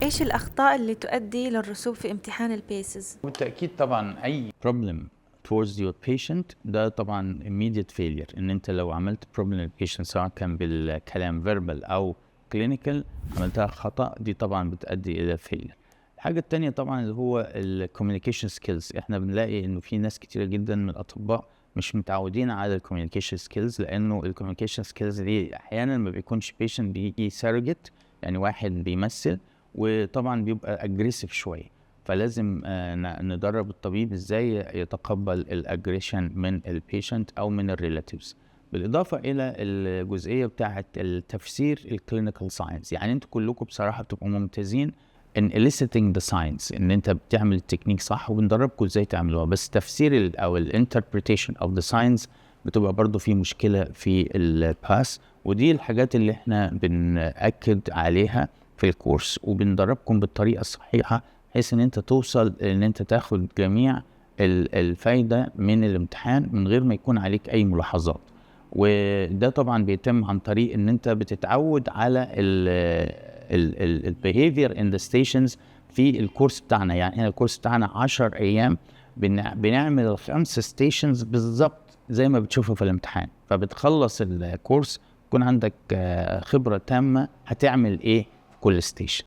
إيش الأخطاء اللي تؤدي للرسوب في امتحان البيسز؟ بالتأكيد طبعا أي problem towards your patient ده طبعا immediate failure. إن أنت لو عملت problem للpatient سواء كان بالكلام verbal أو clinical عملتها خطأ، دي طبعا بتؤدي إلى failure. الحاجة التانية طبعا اللي هو communication skills. إحنا بنلاقي إنه في ناس كتيرة جدا من الأطباء مش متعودين على communication skills، لأنه communication skills دي أحيانا ما بيكونش patient بيجي surrogate، يعني واحد بيمثل، وطبعا بيبقى aggressive شوية. فلازم ندرب الطبيب ازاي يتقبل الاجريشن من البيشنت او من الريلاتيفز. بالاضافه الى الجزئيه بتاعه التفسير الكلينيكال ساينس. يعني انتوا كلكم بصراحه بتبقوا ممتازين in eliciting the science، ان انت بتعمل التكنيك صح وبندربكم ازاي تعملوها، بس تفسير او الانتربريتيشن اوف ذا ساينس بتبقى برضو في مشكله في الباس. ودي الحاجات اللي احنا بنأكد عليها في الكورس، وبندربكم بالطريقه الصحيحه بحيث ان انت توصل ان انت تاخد جميع الفايدة من الامتحان من غير ما يكون عليك اي ملاحظات. وده طبعا بيتم عن طريق ان انت بتتعود على ال behavior in the stations في الكورس بتاعنا. يعني هنا الكورس بتاعنا 10 ايام بنعمل ال5 stations بالظبط زي ما بتشوفه في الامتحان. فبتخلص الكورس يكون عندك خبرة تامة هتعمل ايه في كل ستيشن.